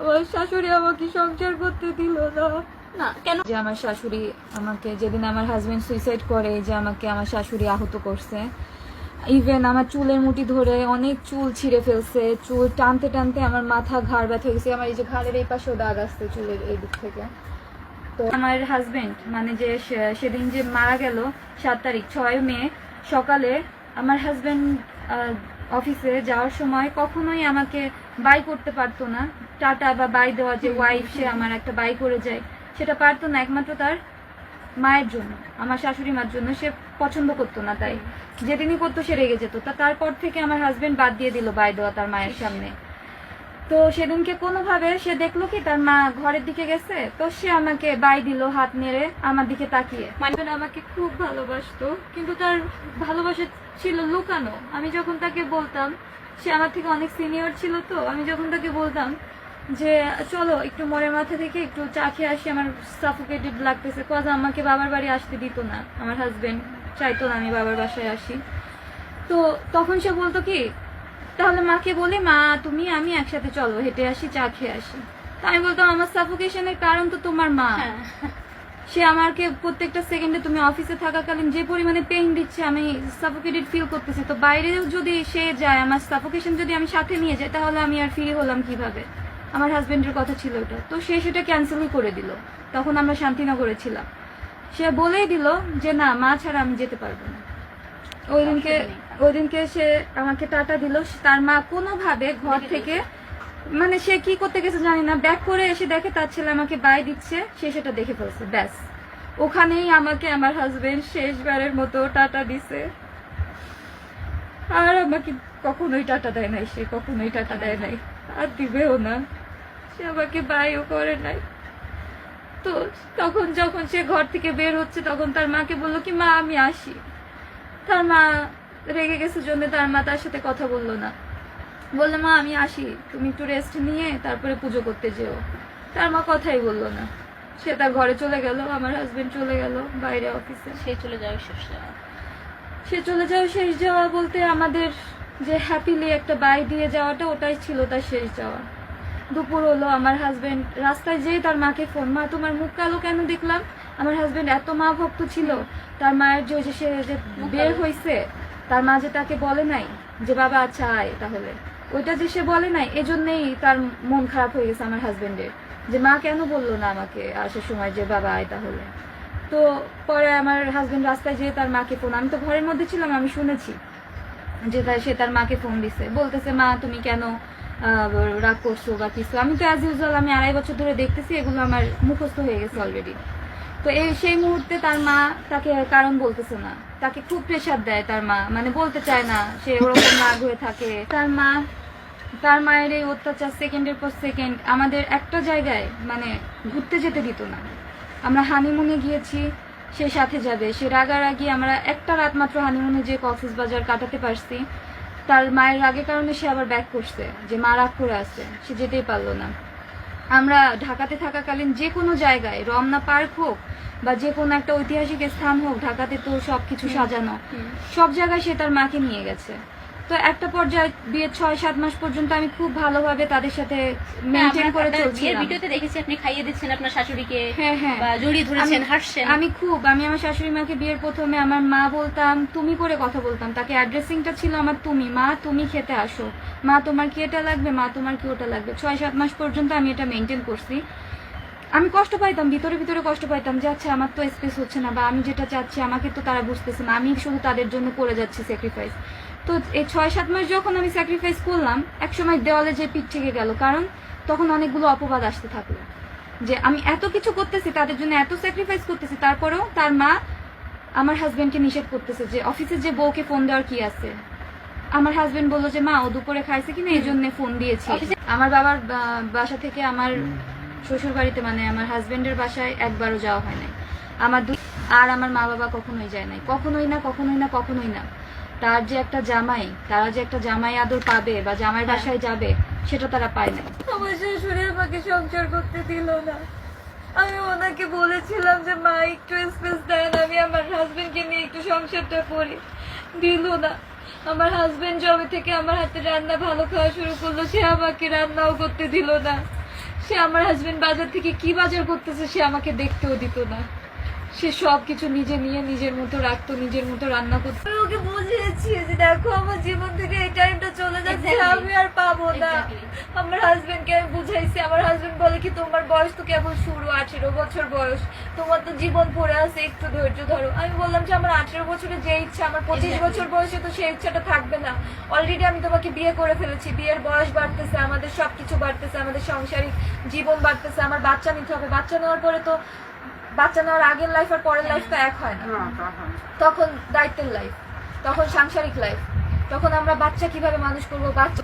আমার শাশুড়ি আমাকে সংসার করতে দিল না। না কেন? যে আমার শাশুড়ি আমাকে, যেদিন আমার হাজবেন্ড সুইসাইড করে, যে আমাকে আমার শাশুড়ি আহত করছে, ইভেন আমার চুলের মুঠি ধরে অনেক চুল ছিঁড়ে ফেলছে, চুল টানতে টানতে আমার মাথা ঘাড় ব্যথা হয়ে গেছে, আমার এই যে ঘাড়ের এই পাশেও দাগ আসছে চুলের এই দিক থেকে। তো আমার হাজবেন্ড মানে যে সেদিন যে মারা গেল 7 তারিখ 6 মে সকালে, আমার হাজবেন্ড অফিসে যাওয়ার সময় কখনোই আমাকে বাই করতে পারতো না, টাটা বা বাই দেওয়া, যে ওয়াইফ সে আমার একটা বাই করে যায় সেটা পারতো না, একমাত্র তার মায়ের জন্য, আমার শাশুড়ি মার জন্য সে পছন্দ করতো না, তাই যেদিনই করতো সে রেগে যেত। তারপর থেকে আমার হাজবেন্ড বাদ দিয়ে দিল বাই দেওয়া তার মায়ের সামনে। তো সেদিনকে কোনোভাবে সে দেখলো কি তার মা ঘরের দিকে গেছে, তো সে আমাকে বাই দিল হাত নেড়ে আমার দিকে তাকিয়ে। মানে আমাকে খুব ভালোবাসতো, কিন্তু তার ভালোবাসা ছিল লুকানো। আমি যখন তাকে বলতাম, সে আমার থেকে অনেক সিনিয়র ছিল, তো আমি যখন তাকে বলতাম যে চলো একটু মোড়ের মাথা থেকে একটু চা খেয়ে আসি, আমার সাফোকেটেড লাগতেছে, কজ আমাকে বাবার বাড়ি আসতে দিত না, আমার হাজবেন্ড চাইতো না আমি বাবার বাসায় আসি। তো তখন সে বলতো কি, তাহলে মাকে বলে মা তুমি আমি একসাথে চলো হেঁটে আসি, চা খেয়ে আসি। তো আমি বলতাম আমার সাফোকেশনের কারণ তো তোমার মা। সে আমাকে প্রত্যেকটা সেকেন্ডে, তুমি অফিসে থাকাকালীন যে পরিমাণে পেইন দিচ্ছে, আমি সাফোকেটেড ফিল করতেছি, তো বাইরেও যদি সে যায়, আমার সাফোকেশন যদি আমি সাথে নিয়ে যাই, তাহলে আমি আর ফ্রি হলাম কিভাবে? আমার হাজবেন্ডের কথা ছিল ওটা, তো সে সেটা ক্যান্সেলই করে দিল। তখন আমরা শান্তিনগরে ছিলাম, সে বলেই দিল যে না, মা ছাড়া আমি যেতে পারবো না। ওই দিনকে সে আমাকে টাটা দিল, তার মা কোনোভাবে ঘর থেকে, মানে সে কি করতে গেছে জানি না, ব্যাক করে এসে দেখে তার ছেলে আমাকে বাই দিচ্ছে, সে সেটা দেখে ফেলছে, ব্যাস ওখানেই আমাকে আমার হাজবেন্ড শেষবারের মতো টাটা দিছে। আর আমাকে কখনোই টাটা দেয় নাই, সে কখনোই টাটা দেয় নাই, আর দিবেও না, সে আমাকে বাইও করে নাই। তো তখন যখন সে ঘর থেকে বের হচ্ছে, তখন তার মাকে বললো কি মা আমি আসি। তার মা রেগে গেছে জন্য তার মা তার সাথে কথা বললো না, বললো মা আমি আসি, তুমি একটু রেস্ট নিয়ে তারপরে পুজো করতে যেও। তার মা কথাই বললো না, সে তার ঘরে চলে গেল, আমার হাজবেন্ড চলে গেল বাইরে অফিসে। সে চলে যাওয়া শেষ যাওয়া, সে চলে যাওয়া শেষ যাওয়া বলতে আমাদের যে হ্যাপিলি একটা বাই দিয়ে যাওয়াটা, ওটাই ছিল তার শেষ যাওয়া। দুপুর হলো, আমার হাজবেন্ড রাস্তায় যেয়ে তার মাকে ফোন, মা তোমার মুখ কালো কেন দেখলাম? আমার হাজবেন্ড এত মা ভক্ত ছিল, তার মায়ের যে সে যে বের হয়েছে, তার মা যে তাকে বলে নাই যে বাবা আচ্ছা আয়, তাহলে ওইটা যে সে বলে নাই, এজন্যই তার মন খারাপ হয়ে গেছে আমার হাজবেন্ডের, যে মা কেন বললো না আমাকে আসার সময় যে বাবা আয় তাহলে। তো পরে আমার হাজবেন্ড রাস্তায় যেয়ে তার মাকে ফোন, আমি তো ঘরের মধ্যে ছিলাম, আমি শুনেছি যে সে তার মাকে ফোন দিছে, বলতেছে মা তুমি কেন রাগ করছো বা কিছু। আমি তো অ্যাজ ইউজুয়াল, আমি 2.5 বছর ধরে দেখতেছি, এগুলো আমার মুখস্থ হয়ে গেছে অলরেডি। তো সেই মুহূর্তে তার মা তাকে কারণ বলতেছে না, তাকে খুব প্রেশার দেয় তার মা, মানে বলতে চায় না, সে ওরকম রাগ হয়ে থাকে। তার মায়ের এই অত্যাচার সেকেন্ডের পর সেকেন্ড, আমাদের একটা জায়গায় মানে ঘুরতে যেতে দিত না। আমরা হানিমুনে গিয়েছি, সে সাথে যাবে, সে রাগারাগি, আমরা একটা রাত মাত্র হানিমুনে যে কক্সবাজার কাটাতে পারছি। তার মায়ের রাগের কারণে সে আবার ব্যাক করছে, যে মা রাগ করে আসছে, সে যেতেই পারলো না। আমরা ঢাকাতে থাকাকালীন যে কোনো জায়গায়, রমনা পার্ক হোক বা যে কোনো একটা ঐতিহাসিক স্থান হোক, ঢাকাতে তো সবকিছু সাজানো, সব জায়গায় সে তার মাকে নিয়ে গেছে। তো একটা পর্যায়ে বিয়ের 6-7 মাস পর্যন্ত আমি খুব ভালোভাবে তাদের সাথে মেইনটেইন করে চলছিলাম। ভিডিওতে দেখেছি আপনি খাইয়ে দিচ্ছেন আপনার শাশুড়িকে, হ্যাঁ বা জড়িয়ে ধরেছেন, হাসছেন। আমি আমার শাশুড়ি মাকে বিয়ের প্রথমে আমার মা বলতাম, তুমি করে কথা বলতাম, তাকে অ্যাড্রেসিংটা ছিল আমার তুমি, মা তুমি খেতে আসো, মা তোমার কি এটা লাগবে, মা তোমার কি ওটা লাগবে। 6-7 মাস পর্যন্ত আমি এটা মেইনটেইন করছি। আমি কষ্ট পাইতাম, ভিতরে ভিতরে কষ্ট পাইতাম যে আচ্ছা আমার তো স্পেস হচ্ছে না, বা আমি যেটা চাচ্ছি আমাকে তো তারা বুঝতেছে না, আমি শুধু তাদের জন্য করে যাচ্ছি স্যাক্রিফাইস। তো এই 6-7 মাস যখন আমি স্যাক্রিফাইস করলাম, একসময় দেওয়ালে যে পিঠ থেকে গেল, কারণ তখন অনেকগুলো অপবাদ আসতে থাকলো যে আমি এত কিছু করতেছি, তাদের জন্য এত স্যাক্রিফাইস করতেছি, তারপরেও তার মা আমার হাজবেন্ডকে নিষেধ করতেছে যে অফিসের যে বউকে ফোন দেওয়ার কি আছে। আমার হাজবেন্ড বললো যে মা ও দুপুরে খাইছে কিনা, এই জন্য ফোন দিয়েছি। আমার বাবার বাসা থেকে আমার শ্বশুর বাড়িতে, মানে আমার হাজবেন্ডের বাসায় একবারও যাওয়া হয় নাই আর আমার মা বাবা কখনোই যায় নাই, কখনোই না। তার যে একটা জামাই, তারা যে একটা জামাই আদর পাবে বা জামাই বাসায় যাবে, সেটা তারা পায় না। আমার শাশুড়ি আমাকে সংসার করতে দিল না। আমি ওনাকে বলেছিলাম যে মা একটু স্পেস দেন, আমি আমার হাজবেন্ডকে নিয়ে একটু সংসারটা করি, দিল না। আমার হাজবেন্ড জবে থেকে আমার হাতে রান্না ভালো খাওয়া শুরু করলো, সে আমাকে রান্নাও করতে দিল না। সে আমার হাজবেন্ড বাজার থেকে কি বাজার করতেছে সে আমাকে দেখতেও দিত না। সে সবকিছু নিজে নিয়ে নিজের মতো রাখতো, নিজের মতো রান্না করতো। আমি ওকে বুঝিয়েছি যে দেখো আমার জীবন থেকে এই টাইমটা চলে যাচ্ছে, আমি আর পাবো না। আমার হাজবেন্ডকে আমি বুঝাইছি, আমার হাজবেন্ড বলে কি তোমার বয়স তো কেবল শুরু, 18 বছর বয়স, তোমার তো জীবন পড়ে আছে, একটু ধৈর্য ধরো। আমি বললাম যে আমার 18 বছরে যে ইচ্ছা, আমার 25 বছর বয়সে তো সেই ইচ্ছাটা থাকবে না। অলরেডি আমি তোমাকে বিয়ে করে ফেলেছি, বিয়ের বয়স বাড়তেছে, আমাদের সবকিছু বাড়তেছে, আমাদের সাংসারিক জীবন বাড়তেছে, আমার বাচ্চা নিতে হবে। বাচ্চা নেওয়ার পরে তো, বাচ্চা নেওয়ার আগের লাইফ আর পরের লাইফ তো এক হয় না। তখন দায়িত্বের লাইফ, তখন সাংসারিক লাইফ, তখন আমরা বাচ্চা কিভাবে মানুষ করবো, বাচ্চা।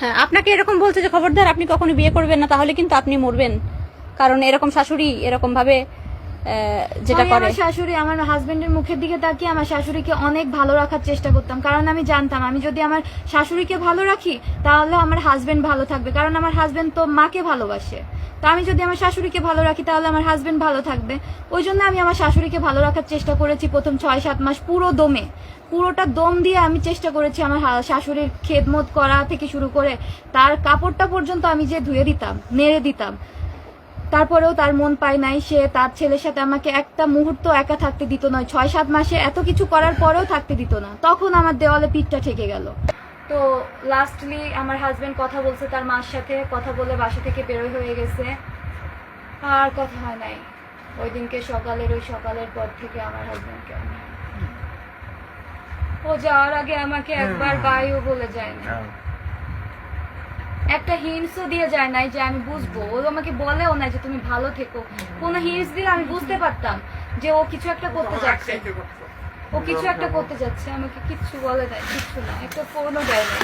হ্যাঁ, আপনাকে এরকম বলছে যে খবরদার আপনি কখনো বিয়ে করবেন না, তাহলে কিন্তু আপনি মরবেন। কারণ এরকম শাশুড়ি এরকম ভাবে যেটা আমি করে। আমার শাশুড়ি, আমার হাজবেন্ডের মুখের দিকে তাকিয়ে আমার শাশুড়িকে অনেক ভালো রাখার চেষ্টা করতাম, কারণ আমি জানতাম আমি যদি আমার শাশুড়িকে ভালো রাখি তাহলে আমার হাজবেন্ড ভালো থাকবে, কারণ আমার হাজবেন্ড তো মাকে ভালোবাসে। তো আমি যদি আমার শাশুড়িকে ভালো রাখি তাহলে আমার হাজবেন্ড ভালো থাকবে। ওই জন্য আমি আমার শাশুড়িকে ভালো রাখার চেষ্টা করেছি প্রথম 6-7 মাস, পুরোটা দম দিয়ে আমি চেষ্টা করেছি আমার শাশুড়ির খেদমত করা থেকে শুরু করে তার কাপড়টা পর্যন্ত আমি যে ধুয়ে দিতাম, নেড়ে দিতাম। তারপরেও তার মন পায় নাই, সে তার ছেলের সাথে আমাকে একটা মুহূর্ত একা থাকতে দিত না। 6-7 মাসে এত কিছু করার পরেও থাকতে দিত না, তখন আমার দেওয়ালে পিঠটা ঠেকে গেল। তো লাস্টলি আমার হাজবেন্ড কথা বলছে তার মার সাথে, কথা বলে বাসা থেকে বেরোয় হয়ে গেছে, আর কথা হয় নাই। ওই দিনকে সকালের পর থেকে আমার হাজবেন্ডকে ও যাওয়ার আগে আমাকে একবার বাইও বলে যায় না, একটা হিন্টসও দিয়ে যায় নাই যে আমি বুঝবো। ও আমাকে বলেও না যে তুমি ভালো থেকো, কোনো হিন্টস দিলে আমি বুঝতে পারতাম যে ও কিছু একটা করতে যাচ্ছে, আমাকে কিচ্ছু বলে নাই, কিচ্ছু না, একটা ফোনও দেয় নাই।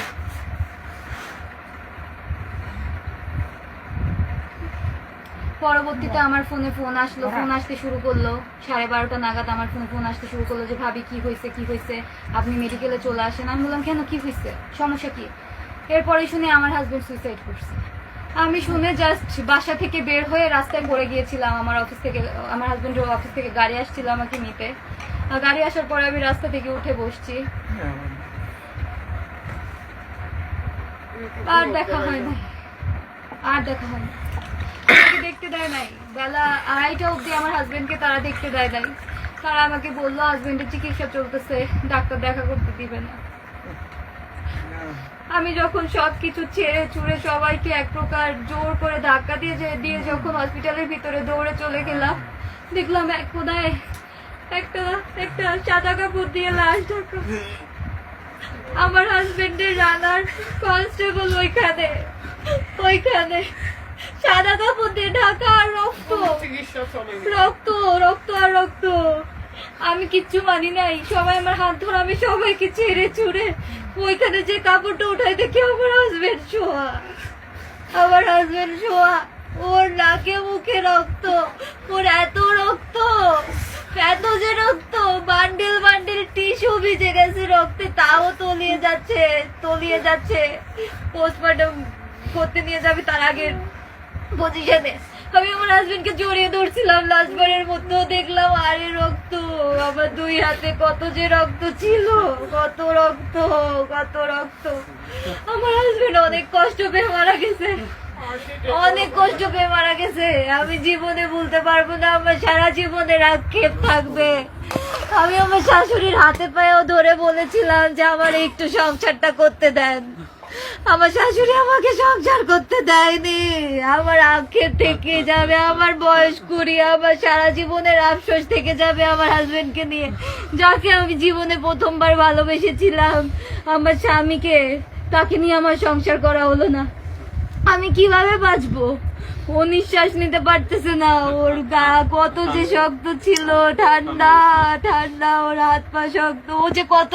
পরবর্তীতে আমার ফোনে ফোন আসলো, ফোন আসতে শুরু করলো 12:30 নাগাদ আমার ফোনে ফোন আসতে শুরু করলো যে ভাবি কি হয়েছে, আপনি মেডিকেলে চলে আসেন। আমি বললাম কেন, কি হয়েছে, সমস্যা কি? এরপরে শুনে আমার হাজবেন্ড সুইসাইড করছে। আমি শুনে জাস্ট বাসা থেকে বের হয়ে রাস্তায় পড়ে গিয়েছিলাম। আমার হাজবেন্ডের অফিস থেকে গাড়ি আসছিল আমাকে নিতে, গাড়ি আসার পরে আমি রাস্তা থেকে উঠে বসছি, আর দেখা হয় নাই, আমাকে দেখতে দেয় নাই। বেলা 2:30 অবধি আমার হাজবেন্ডকে তারা দেখতে দেয় নাই। তারা আমাকে বললো হাজবেন্ডের চিকিৎসা চলতেছে, ডাক্তার দেখা করতে দিবে না। আমি যখন সবকিছু ছেড়ে ছুড়ে সবাইকে এক প্রকার জোর করে ধাক্কা দিয়ে যখন হসপিটালের ভিতরে দৌড়ে চলে গেলাম, দেখলাম এক কোনায় একটা সাদা কাপড় দিয়ে লাশ ঢাকা। আমার হাজবেন্ডের রানার কনস্টেবল ওইখানে সাদা কাপড় দিয়ে ঢাকা, আর রক্ত। আমি কিচ্ছু মানি নাই, সবাই আমার হাত ধরে, আমি সবাইকে ছেড়ে ছুড়ে ওইখানে যে কাপড়টা উঠাই দেখি আমার হাজবেন্ড শোয়া, ওর নাকে মুখে রক্ত, ওর এত যে রক্ত, বান্ডিল টিস্যু ভিজে গেছে রক্তে, তাও তলিয়ে যাচ্ছে। পোস্টমর্টম করতে নিয়ে যাবে তার আগের পজিশনে আমি আমার হাজবেন্ডকে জড়িয়ে ধরছিলাম লাস্টবারের মতো, দেখলাম আরে রক্ত, আমার 2 হাতে কত যে রক্ত ছিল, কত রক্ত। আমার হাজবেন্ড অনেক কষ্ট পেয়ে মারা গেছে, আমি জীবনে ভুলতে পারবো না, আমার সারা জীবনের আক্ষেপ থাকবে। আমি আমার শাশুড়ির হাতে পায়েও ধরে বলেছিলাম যে আমার একটু সংসারটা করতে দেন, আমার শাশুড়ি আমাকে সংসার করতে দেয়নি। আমার আক্ষেপ থেকে যাবে, আমার বয়স 20, আমার সারা জীবনের আফসোস থেকে যাবে আমার হাজবেন্ডকে নিয়ে, যাকে আমি জীবনে প্রথমবার ভালোবেসেছিলাম, আমার স্বামীকে, তাকে নিয়ে আমার সংসার করা হলো না। আমি কিভাবে বাঁচবো? ও নিঃশ্বাস নিতে পারতেছে না, ওর গা কত যে শক্ত ছিল, ঠান্ডা, ওর হাত পা শক্ত। ও যে কত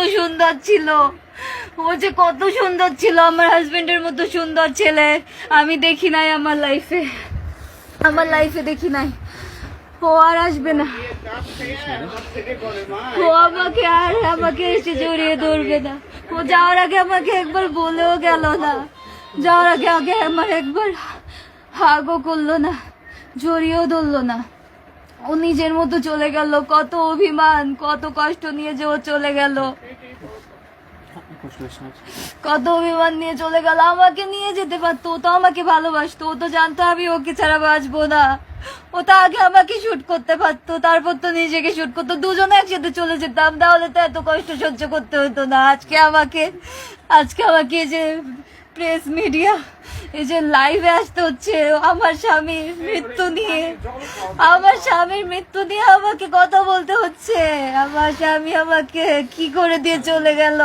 সুন্দর ছিল, আমার হাজবেন্ডের মতো সুন্দর ছেলে আমি দেখি নাই আমার লাইফে দেখি নাই। ও আর আসবে না, ও আমাকে এসে জড়িয়ে ধরবে না। ও যাওয়ার আগে আমাকে একবার বলেও গেল না, যাওয়ার আগে আমার একবার হাগও করলো না, জড়িয়েও ধরলো না। ও নিজের মতো চলে গেল, কত অভিমান, কত কষ্ট নিয়ে যে ও চলে গেল, কত অভিমান নিয়ে চলে গেল। আমাকে নিয়ে যেতে পারতো, ও তো আমাকে ভালোবাসতো, ও তো জানতো আমি ওকে ছাড়া বাঁচবো না। ও তো আগে আমাকে শুট করতে পারতো, তারপর তো নিজেকে শুট করতো, দুজনে একসাথে চলে যেতাম, তাহলে তো এত কষ্ট সহ্য করতে হতো না। আজকে আমাকে এই যে প্রেস মিডিয়া, এই যে লাইভে আসতে হচ্ছে আমার স্বামীর মৃত্যু নিয়ে, আমাকে কথা বলতে হচ্ছে। আমার স্বামী আমাকে কি করে দিয়ে চলে গেল।